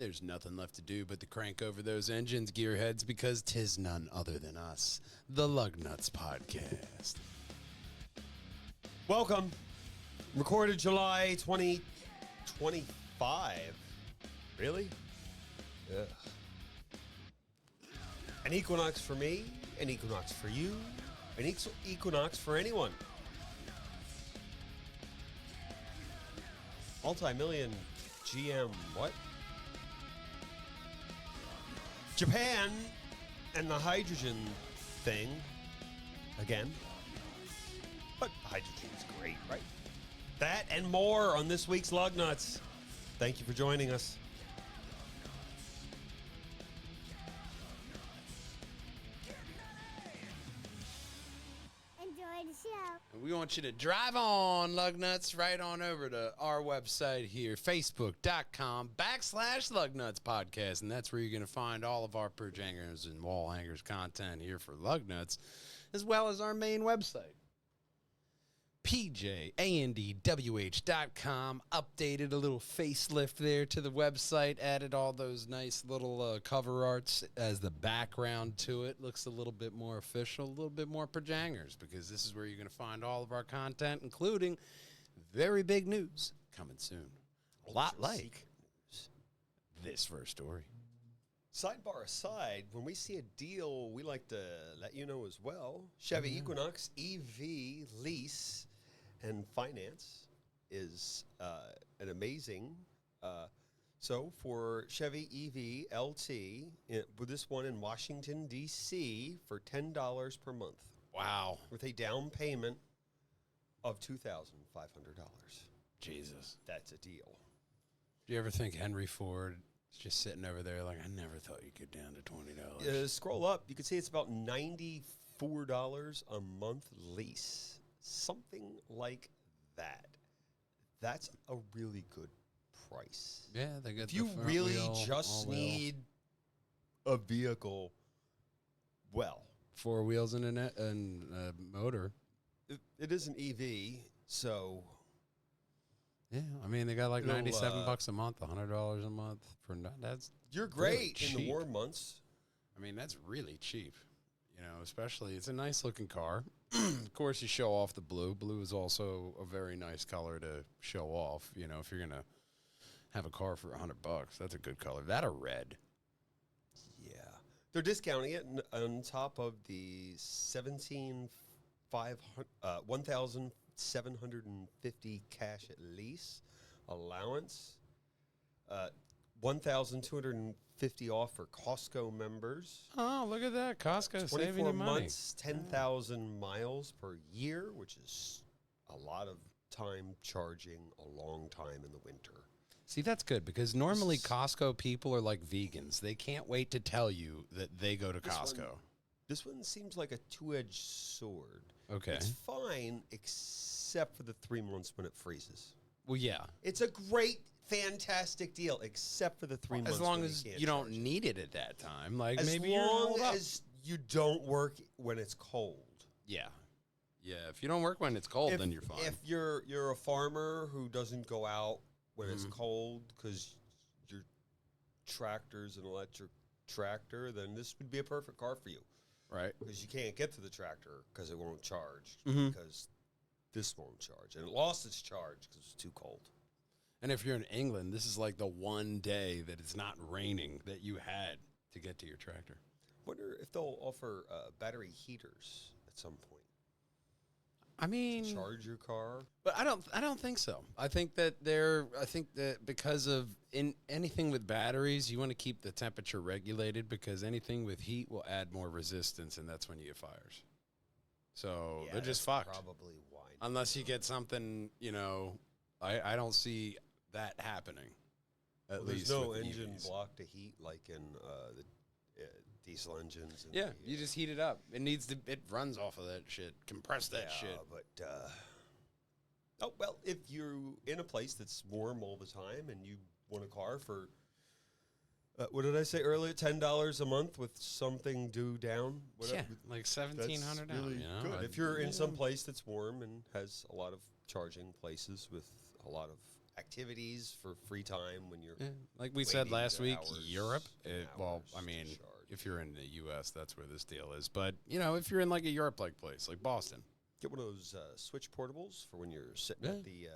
there's nothing left to do but to crank over those engines, gearheads, because 'tis none other than us, the Lugnutz Podcast. Welcome. Recorded July 2025. Really? Ugh. An equinox for me, an equinox for you, an equinox for anyone. Multi-million GM what? Japan and the hydrogen thing again. But hydrogen's great, right? That and more on this week's Lugnutz. Thank you for joining us. Enjoy the show. And we want you to drive on, Lugnutz, right on over to our website here, facebook.com/Lugnutz Podcast. And that's where you're going to find all of our perch hangers and wall hangers content here for Lugnutz, as well as our main website. PJandwh.com, updated a little facelift there to the website, added all those nice little cover arts as the background to it. Looks a little bit more official, a little bit more pajangers, because this is where you're going to find all of our content, including very big news coming soon. A lot like this first story. Sidebar aside, when we see a deal, we like to let you know as well. Chevy Equinox EV lease and finance is an amazing. So for Chevy EV LT, with this one in Washington, D.C. for $10 per month. Wow. With a down payment of $2,500. Jesus. That's a deal. Do you ever think Henry Ford is just sitting over there like, I never thought you'd get down to $20? Scroll up. You can see it's about $94 a month lease. Something like that. That's a really good price. Yeah, they got If you really just need a vehicle, well, 4 wheels and a motor. it is an EV, so Yeah, I mean, they got like $97 a month, $100 a month for that's. You're great really in the cheap. warm months. I mean, that's really cheap. You know, especially it's a nice looking car. Of course, you show off the blue. Blue is also a very nice color to show off. You know, if you're gonna have a car for $100, that's a good color. That or red. Yeah, they're discounting it on top of the $1,750 cash at lease allowance. $1,250 off for Costco members. Oh, look at that, Costco saving 24 you money. months, 10,000 miles per year, which is a lot of time charging a long time in the winter. See, that's good because normally Costco people are like vegans. They can't wait to tell you that they go to Costco. This one seems like a two-edged sword. Okay. It's fine except for the 3 months when it freezes. Well, yeah. It's a great, fantastic deal except for the 3 months As long when as you can't you don't charge it. need it at that time. Like As maybe you're long rolled up. as you don't work when it's cold. Yeah. Yeah, if you don't work when it's cold, then you're fine. If you're a farmer who doesn't go out when it's cold because your tractor's an electric tractor, then this would be a perfect car for you. Right. Because you can't get to the tractor because it won't charge because this won't charge. And it lost its charge because it's too cold. And if you're in England, this is like the one day that it's not raining that you had to get to your tractor. Wonder if they'll offer battery heaters at some point. I mean, Charge your car. but I don't think so. I think that because of anything with batteries, you want to keep the temperature regulated because anything with heat will add more resistance, and that's when you get fires. So Yeah, they're just that's fucked. Probably why. Unless you get something, you know, I don't see that happening. At least there's no with engine EVs. block to heat like in the diesel engines. And Yeah, you just heat it up. It runs off of that shit. Compress that shit. But oh well, if you're in a place that's warm all the time and you want a car for what did I say earlier? $10 a month with something due down. Yeah, like $1,700. Really you know? good. If you're in some place that's warm and has a lot of charging places with a lot of activities for free time when you're Like we said waiting last week, hours Europe. and Well, hours I mean, to charge. if you're in the U.S., that's where this deal is. But if you're in like a Europe-like place, like Boston, Get one of those switch portables for when you're sitting Yeah. at the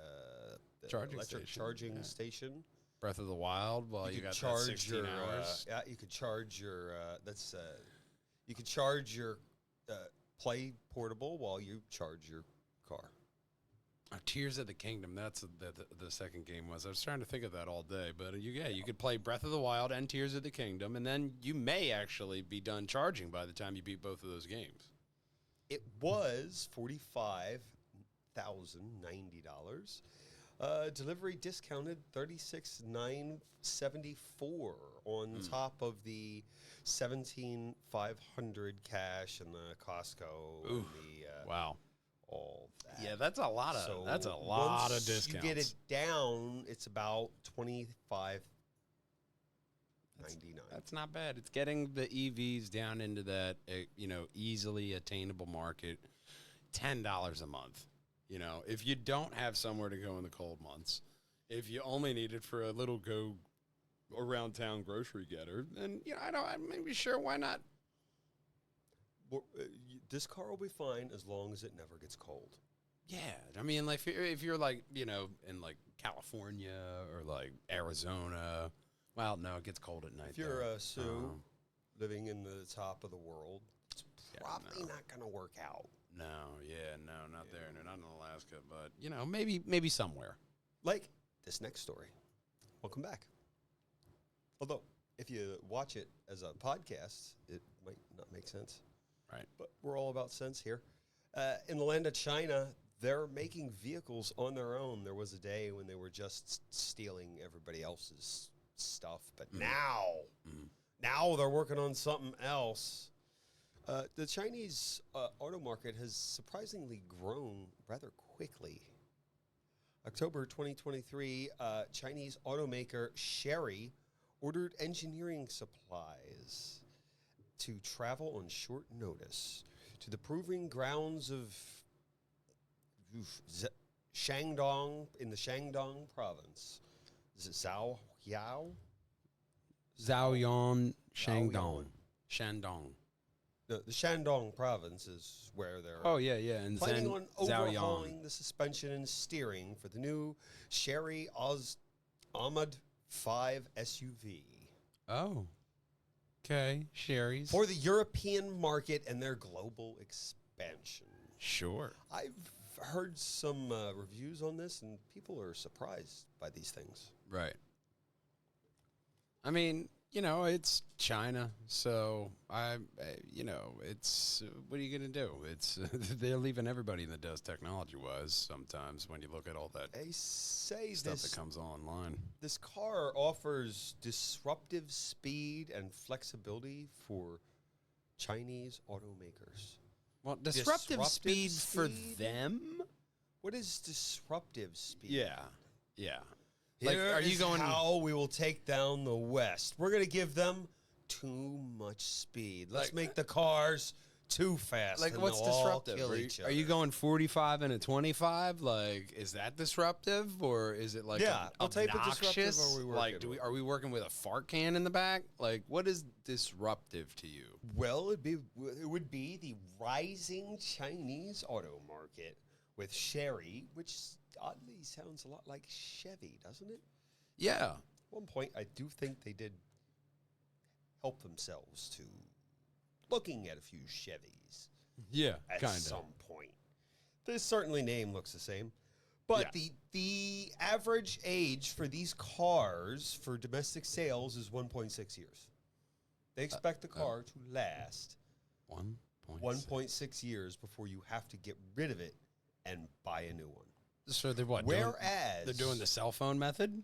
Charging electric station, charging yeah. station. Breath of the Wild. Well, you could got that charge 16 your hours. you could charge your you could charge your Play portable while you charge your car. Tears of the Kingdom. That's the second game was. I was trying to think of that all day, but you could play Breath of the Wild and Tears of the Kingdom, and then you may actually be done charging by the time you beat both of those games. It was $45,090. Delivery discounted $36,974 on top of the $17,500 cash and the Costco and the Wow. all that. Yeah, that's a lot of So that's a lot of once discounts. you get it down, it's about $25.99. That's not bad. It's getting the EVs down into that easily attainable market. $10 a month. If you don't have somewhere to go in the cold months, if you only need it for a little go around town grocery getter, then I'm maybe sure why not. Well, this car will be fine as long as it never gets cold. Yeah, I mean, like if you're like in like California or like Arizona, well, no, it gets cold at night. If you're there. a Sioux living in the top of the world, it's probably not going to work out. No, not there, and not in Alaska, but maybe somewhere. Like this next story. Welcome back. Although, if you watch it as a podcast, it might not make sense. Right. But we're all about sense here. In the land of China, they're making vehicles on their own. There was a day when they were just stealing everybody else's stuff, but now they're working on something else. The Chinese auto market has surprisingly grown rather quickly. October 2023, Chinese automaker Chery ordered engineering supplies to travel on short notice to the proving grounds of Shandong in the Shandong province. Is it Zhaoyao? Zhaoyang, Shandong. The Shandong province is where they're and planning on overhauling Zhaoyang. the suspension and steering for the new Chery Ahmad 5 SUV. Oh, okay, Chery's. For the European market and their global expansion. Sure. I've heard some reviews on this, and people are surprised by these things. Right. I mean, it's China, so it's what are you gonna do? It's they're leaving everybody in the dust technology-wise. Sometimes when you look at all that They say stuff that comes online. This car offers disruptive speed and flexibility for Chinese automakers. Well, disruptive speed for speed? them? What is disruptive speed? Yeah. Like, are you going? How we will take down the West? We're going to give them too much speed. Let's make the cars too fast. Like, and what's they'll all disruptive? kill each Are you other. going 45 and a 25? Like, is that disruptive, or is it like what type of disruptive obnoxious? are we working Like, with? are we working with a fart can in the back? Like, what is disruptive to you? Well, it would be the rising Chinese auto market with Chery, which oddly sounds a lot like Chevy, doesn't it? Yeah. At one point, I do think they did help themselves to looking at a few Chevys. Yeah, At kind of. some point. The certainly name looks the same. But the average age for these cars for domestic sales is 1.6 years. They expect the car to last 1.6 years before you have to get rid of it and buy a new one. So they're what? Whereas they're doing the cell phone method?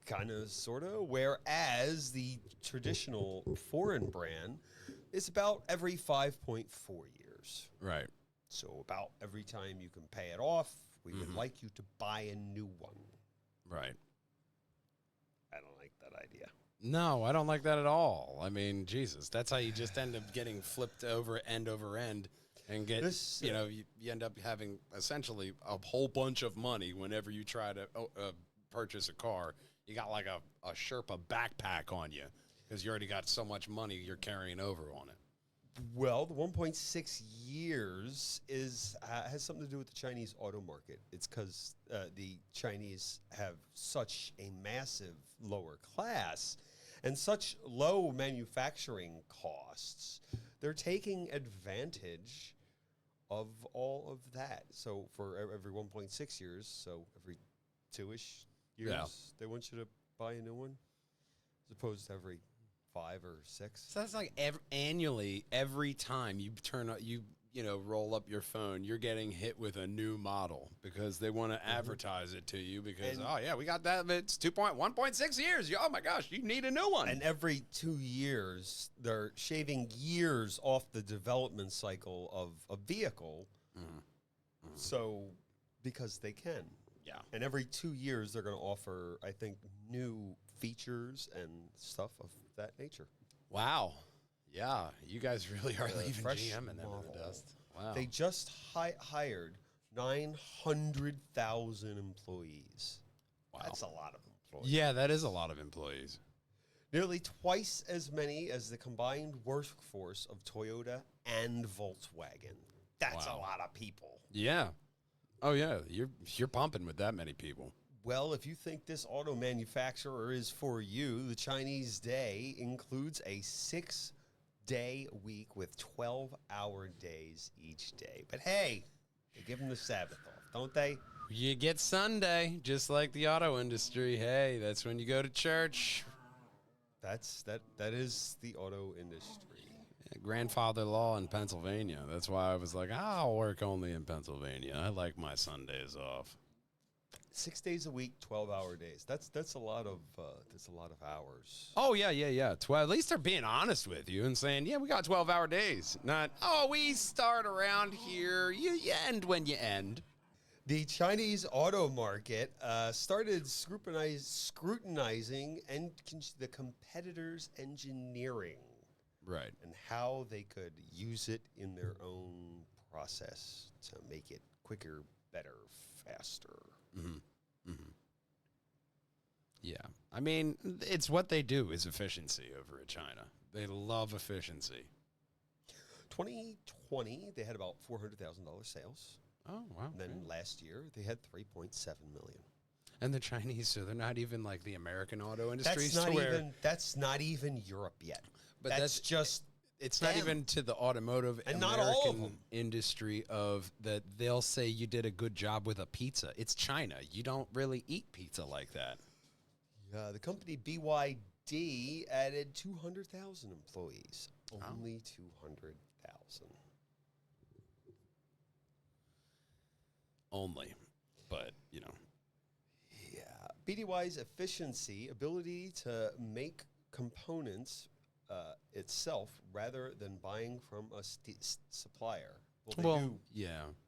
Kind of, sort of. Whereas the traditional foreign brand is about every 5.4 years. Right. So about every time you can pay it off, we would like you to buy a new one. Right. I don't like that idea. No, I don't like that at all. I mean, Jesus, that's how you just end up getting flipped over end. and get, you end up having essentially a whole bunch of money whenever you try to purchase a car. You got like a Sherpa backpack on you because you already got so much money you're carrying over on it. Well, the 1.6 years has something to do with the Chinese auto market. It's because the Chinese have such a massive lower class and such low manufacturing costs. They're taking advantage of all of that. So for every 1.6 years, so every 2-ish years, they want you to buy a new one, as opposed to every 5 or 6. So that's like annually, every time you roll up your phone, you're getting hit with a new model because they want to advertise it to you because, we got that. It's 1.6 years. Oh my gosh, you need a new one. And every 2 years, they're shaving years off the development cycle of a vehicle. So, because they can. Yeah. And every 2 years, they're going to offer, I think, new features and stuff of that nature. Wow. Yeah, you guys really are leaving GM in the dust. Wow. They just hired 900,000 employees. Wow. That's a lot of employees. Yeah, that is a lot of employees. Nearly twice as many as the combined workforce of Toyota and Volkswagen. That's a lot of people. Yeah. Oh, yeah. You're pumping with that many people. Well, if you think this auto manufacturer is for you, the Chinese day includes a 6-day week with 12-hour days each day. But hey, they give them the Sabbath off, don't they? You get Sunday, just like the auto industry. Hey, that's when you go to church. That is the auto industry. Grandfather law in Pennsylvania. That's why I was like, I'll work only in Pennsylvania. I like my Sundays off. 6 days a week, 12-hour days. That's a lot of hours. Oh yeah. At least they're being honest with you and saying, yeah, we got 12-hour days. Not, we start around here. You end when you end. The Chinese auto market started scrutinizing the competitors' engineering, right, and how they could use it in their own process to make it quicker, better, faster. Yeah. I mean, it's what they do is efficiency over at China. They love efficiency. 2020, they had about $400,000 sales. Oh, wow. And then last year, they had $3.7 million. And the Chinese, so they're not even like the American auto industry. That's not even Europe yet. But that's just... It's not even to the automotive and American not all of them. Industry of that they'll say you did a good job with a pizza. It's China. You don't really eat pizza like that. Yeah, the company BYD added 200,000 employees. Only 200,000. Only. But, Yeah. BYD's efficiency, ability to make components itself rather than buying from a supplier. Well, they do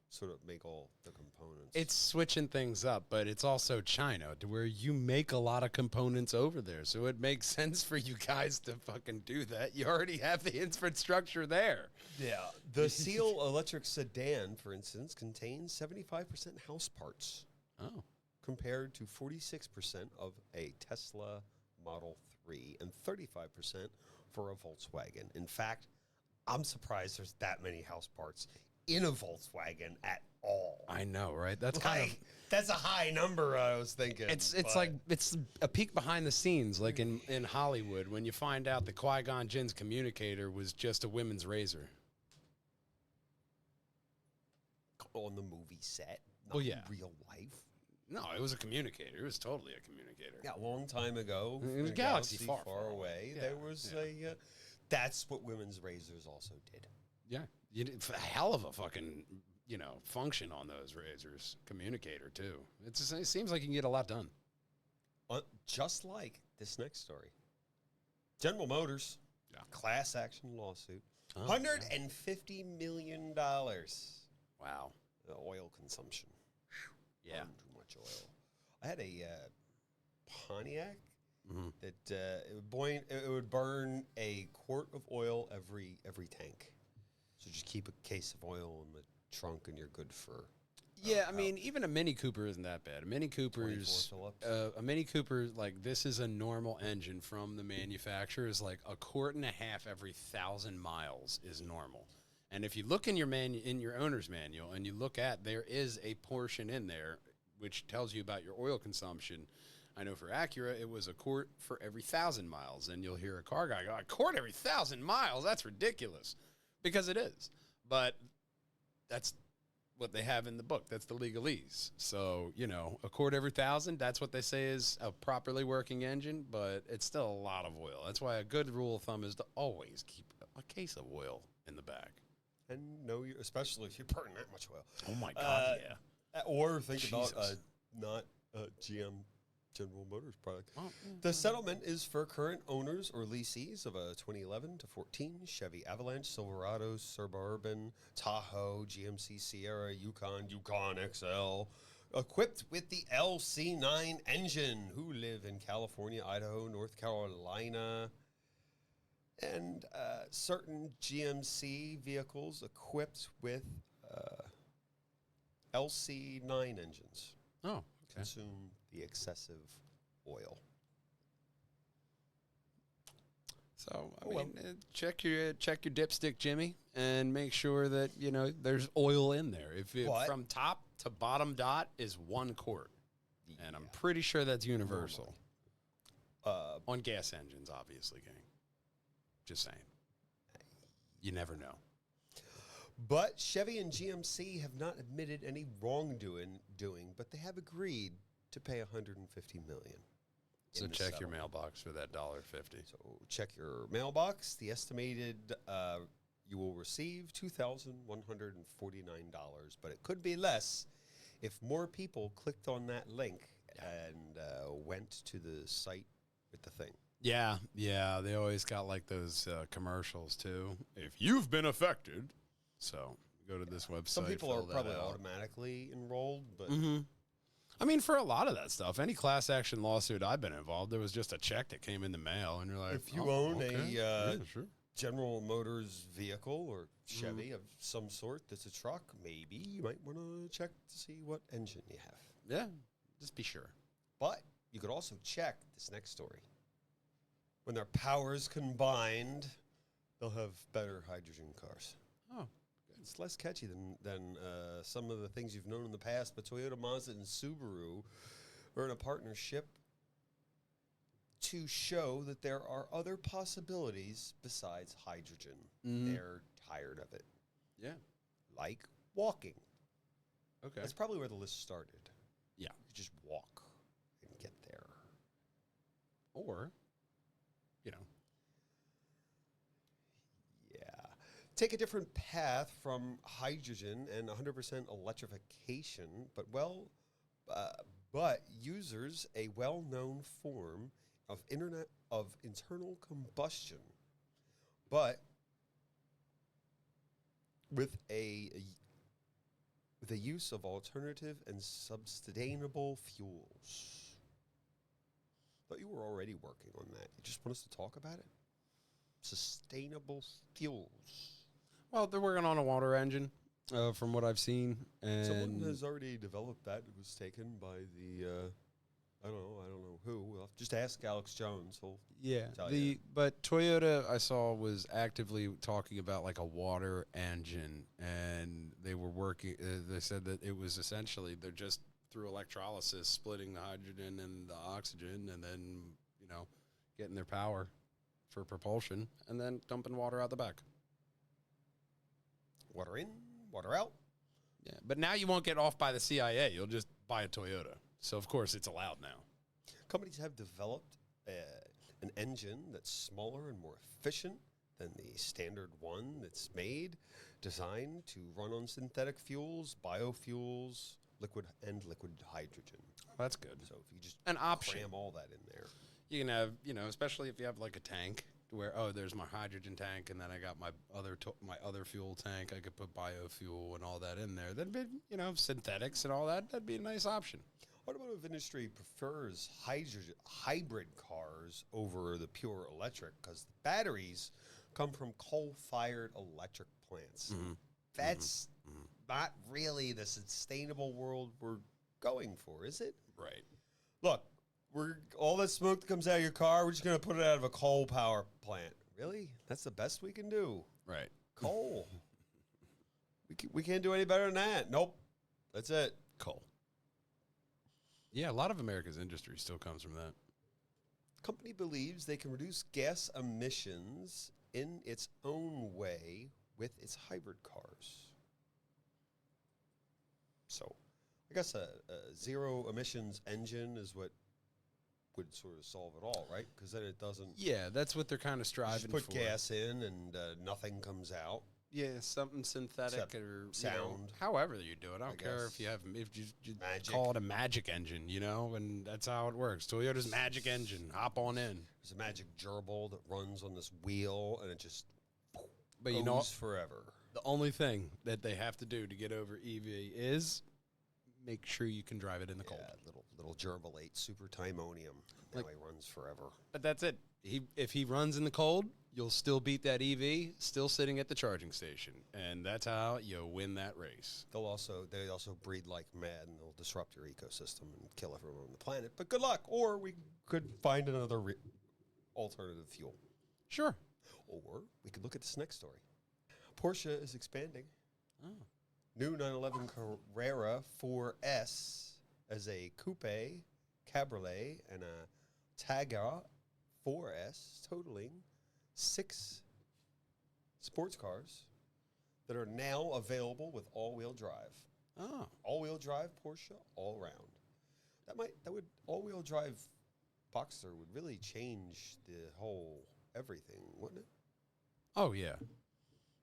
sort of make all the components. It's switching things up, but it's also China, to where you make a lot of components over there. So it makes sense for you guys to fucking do that. You already have the infrastructure there. Yeah. The Seal electric sedan, for instance, contains 75% house parts. Oh. Compared to 46% of a Tesla Model 3 and 35% for a Volkswagen. In fact, I'm surprised there's that many house parts in a Volkswagen at all. I know, right? That's that's a high number, I was thinking. It's like it's a peek behind the scenes, like in Hollywood, when you find out that Qui-Gon Jinn's communicator was just a women's razor. On the movie set, not in real life. No, it was a communicator. It was totally a communicator. Yeah, a long time ago. In a galaxy far, far away. Yeah, there was a... that's what women's razors also did. Yeah. You did a hell of a fucking, function on those razors. Communicator, too. It seems like you can get a lot done. Just like this next story. General Motors, class action lawsuit. $150 million. Wow. Oil consumption. Yeah. Too much oil. I had a Pontiac that it would burn a quart of oil every tank. So just keep a case of oil in the trunk, and you're good for. Yeah, I mean, even a Mini Cooper isn't that bad. A Mini Cooper, like, this is a normal engine from the manufacturer, is like 1.5 quarts every 1,000 miles is normal. And if you look in your owner's manual and you look at, there is a portion in there which tells you about your oil consumption. I know for Acura, it was 1 quart for every 1,000 miles. And you'll hear a car guy go, 1 quart every 1,000 miles? That's ridiculous. Because it is. But that's what they have in the book. That's the legalese. So, 1 quart every 1,000, that's what they say is a properly working engine, but it's still a lot of oil. That's why a good rule of thumb is to always keep a case of oil in the back. And especially if you burn that much oil. Oh, my God, yeah. Or think Jesus. about not GM General Motors product. Oh, The settlement is for current owners or lessees of a 2011 to 14 Chevy Avalanche, Silverado, Suburban, Tahoe, GMC Sierra, Yukon XL, equipped with the LC9 engine, who live in California, Idaho, North Carolina, and certain GMC vehicles equipped with LC9 engines. Oh, okay. Consume the excessive oil. So, I mean, check your dipstick, Jimmy, and make sure that, there's oil in there. If it, from top to bottom dot is 1 quart. And I'm pretty sure that's universal. On gas engines, obviously, gang. Just saying. You never know. But Chevy and GMC have not admitted any wrongdoing, but they have agreed to pay $150 million. So check your mailbox for that $1.50. So check your mailbox. The estimated you will receive $2,149, but it could be less if more people clicked on that link and went to the site with the thing. Yeah, they always got like those commercials too. If you've been affected. So go to this website. Some people are probably automatically enrolled, but I mean, for a lot of that stuff, any class action lawsuit I've been involved, there was just a check that came in the mail, and you're like, if you own a sure. General Motors vehicle or Chevy of some sort that's a truck, maybe you might want to check to see what engine you have. Yeah, just be sure. But you could also check this next story. When their powers combined, they'll have better hydrogen cars. Oh. It's less catchy than some of the things you've known in the past, but Toyota, Mazda, and Subaru are in a partnership to show that there are other possibilities besides hydrogen. They're tired of it. Yeah. Like walking. Okay. That's probably where the list started. Yeah. You just walk and get there. Or, take a different path from hydrogen and 100% electrification, but users a well-known form of internal combustion, but with a use of alternative and sustainable fuels. Thought you were already working on that. You just want us to talk about it? Sustainable fuels. Well, they're working on a water engine, from what I've seen. And someone has already developed that. It was taken by the, I don't know who. We'll have to just ask Alex Jones. He'll tell you. But Toyota, I saw, was actively talking about like a water engine, and they were working. They said that it was essentially they're just through electrolysis splitting the hydrogen and the oxygen, and then getting their power for propulsion, and then dumping water out the back. Water in, water out. Yeah, but now you won't get off by the CIA. You'll just buy a Toyota. So, of course, it's allowed now. Companies have developed an engine that's smaller and more efficient than the standard one that's designed to run on synthetic fuels, biofuels, liquid hydrogen. That's good. So if you just an option, cram all that in there. You can have, especially if you have like a tank where, there's my hydrogen tank, and then I got my other fuel tank. I could put biofuel and all that in there. That'd be, synthetics and all that. That'd be a nice option. Automotive industry prefers hybrid cars over the pure electric because the batteries come from coal-fired electric plants. That's not really the sustainable world we're going for, is it? Right. Look, all that smoke that comes out of your car, we're just going to put it out of a coal power plant. Really? That's the best we can do. Right. Coal. we can't do any better than that. Nope. That's it. Coal. Yeah, a lot of America's industry still comes from that. Company believes they can reduce gas emissions in its own way with its hybrid cars. So, I guess a zero emissions engine is what would sort of solve it all, right? Because then it doesn't. Yeah, that's what they're kind of striving Just for. put gas in and nothing comes out. Yeah, something synthetic Except or sound. However you do it. I don't care guess. if you have if you Magic. call it a magic engine, and that's how it works. Toyota's magic engine. Hop on in. There's a magic gerbil that runs on this wheel and it just But goes forever. the only thing that they have to do to get over EV is make sure you can drive it in the cold. Yeah, little gerbil 8 super timonium. Now he runs forever. But that's it. If he runs in the cold, you'll still beat that EV, still sitting at the charging station, and that's how you win that race. They also breed like mad, and they'll disrupt your ecosystem and kill everyone on the planet. But good luck. Or we could find another alternative fuel. Sure. Or we could look at this next story. Porsche is expanding. Oh. New 911 Carrera 4S as a coupe, cabriolet, and a Targa 4S, totaling 6 sports cars that are now available with all-wheel drive. Oh. All-wheel drive Porsche all around. That would all-wheel drive Boxster would really change the whole everything, wouldn't it? Oh, yeah.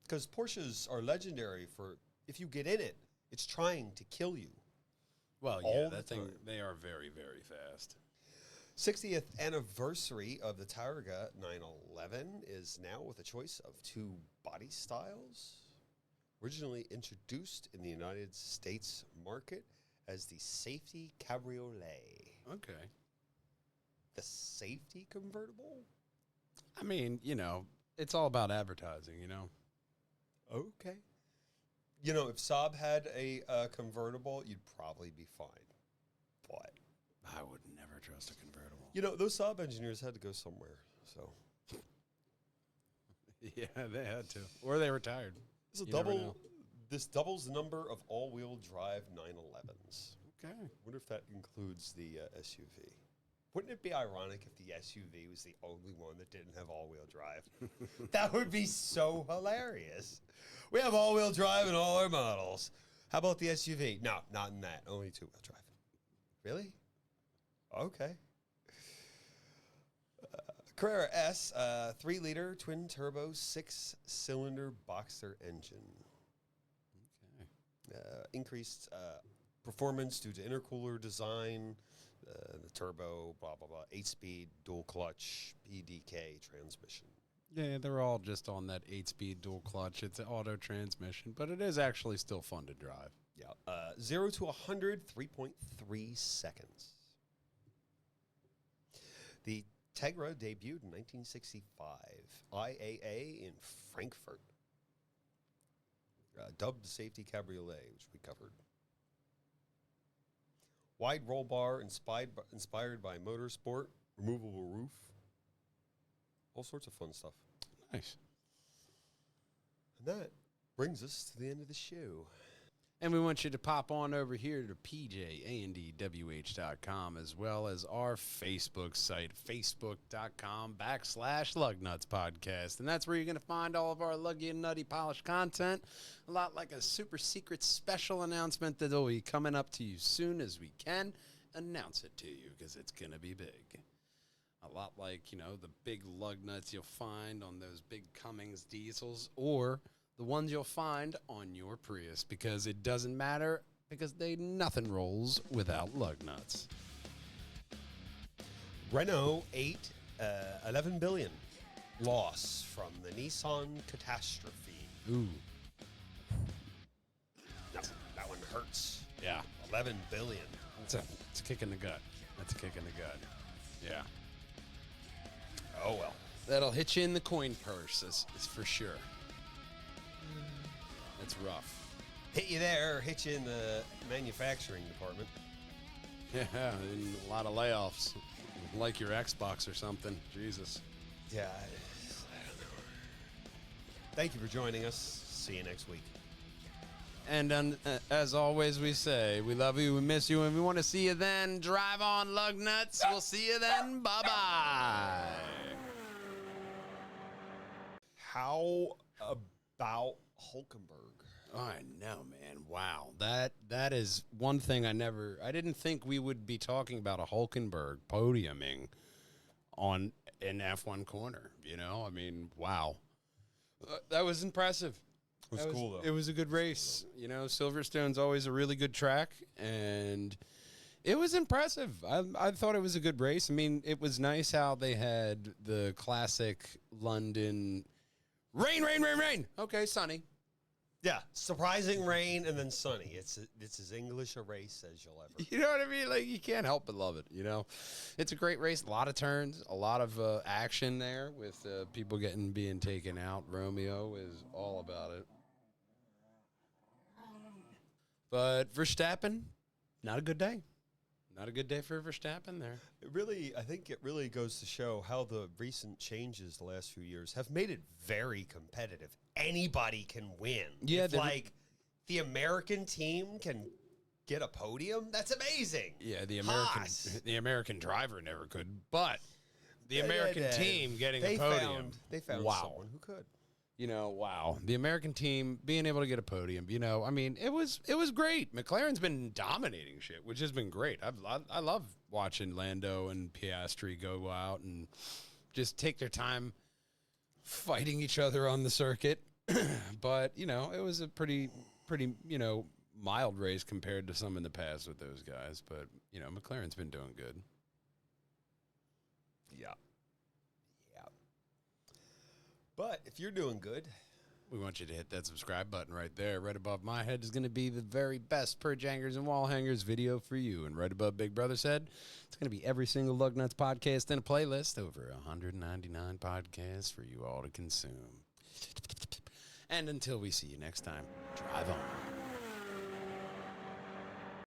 Because Porsches are legendary for, if you get in it, it's trying to kill you. Well, All yeah, the that thing, time. they are very, very fast. 60th anniversary of the Targa 911 is now with a choice of 2 body styles. Originally introduced in the United States market as the Safety Cabriolet. Okay. The Safety Convertible? I mean, it's all about advertising, Okay. If Saab had a convertible, you'd probably be fine. But I would never trust a convertible. Those Saab engineers had to go somewhere. So Yeah, they had to. Or they retired. this You never know. This doubles the number of all-wheel drive 911s. Okay. I wonder if that includes the SUV. Wouldn't it be ironic if the SUV was the only one that didn't have all-wheel drive? That would be so hilarious. We have all-wheel drive in all our models. How about the SUV? No, not in that. Only two-wheel drive. Really? Okay. Carrera S, 3-liter twin-turbo 6-cylinder Boxster engine. Okay. Increased performance due to intercooler design, the turbo, blah, blah, blah, 8-speed dual clutch PDK transmission. Yeah, they're all just on that 8-speed dual clutch. It's an auto transmission, but it is actually still fun to drive. Yeah. 0 to 100, 3.3 seconds. The Tegra debuted in 1965, IAA in Frankfurt. Dubbed the Safety Cabriolet, which we covered. Wide roll bar inspired by motorsport, removable roof. All sorts of fun stuff. Nice. And that brings us to the end of the show. And we want you to pop on over here to pjandwh.com as well as our Facebook site, facebook.com/Lugnutz podcast. And that's where you're going to find all of our luggy and nutty polished content. A lot like a super secret special announcement that will be coming up to you soon as we can announce it to you because it's going to be big. A lot like, the big lug nuts you'll find on those big Cummins diesels or the ones you'll find on your Prius, because it doesn't matter, because nothing rolls without lug nuts. Renault 11 billion loss from the Nissan catastrophe. Ooh. That one hurts. Yeah. 11 billion. It's a kick in the gut. That's a kick in the gut. Yeah. Oh, well. That'll hit you in the coin purse, is for sure. That's rough. Hit you there, hit you in the manufacturing department. Yeah, and a lot of layoffs. Like your Xbox or something. Jesus. Yeah, I don't know. Thank you for joining us. See you next week. And as always, we say, we love you, we miss you, and we want to see you then. Drive on, Lugnutz. We'll see you then. Bye-bye. How about Hulkenberg? I know, man. Wow. That is one thing I didn't think we would be talking about a Hulkenberg podiuming on an F1 corner, you know? I mean, wow. That was impressive. It was cool, though. It was a good race. You know, Silverstone's always a really good track, and it was impressive. I thought it was a good race. I mean, it was nice how they had the classic London rain. Okay, sunny. Yeah, surprising rain and then sunny. It's as English a race as you'll ever. You know what I mean? Like, you can't help but love it, you know? It's a great race. A lot of turns, a lot of action there with people being taken out. Romeo is all about it. But Verstappen, not a good day. Not a good day for Verstappen there. I think it really goes to show how the recent changes the last few years have made it very competitive. Anybody can win. Yeah, if, like the American team can get a podium, that's amazing. Yeah, the American driver never could, but the American team getting a podium. They found wow. someone who could. You know, wow. The American team being able to get a podium, you know, I mean, it was great. McLaren's been dominating shit, which has been great. I love watching Lando and Piastri go out and just take their time fighting each other on the circuit. But, you know, it was a pretty, you know, mild race compared to some in the past with those guys. But, you know, McLaren's been doing good. Yeah. But if you're doing good, we want you to hit that subscribe button right there. Right above my head is going to be the very best purge hangers and wall hangers video for you. And right above Big Brother's head, it's going to be every single Lugnutz podcast in a playlist. Over 199 podcasts for you all to consume. And until we see you next time, drive on.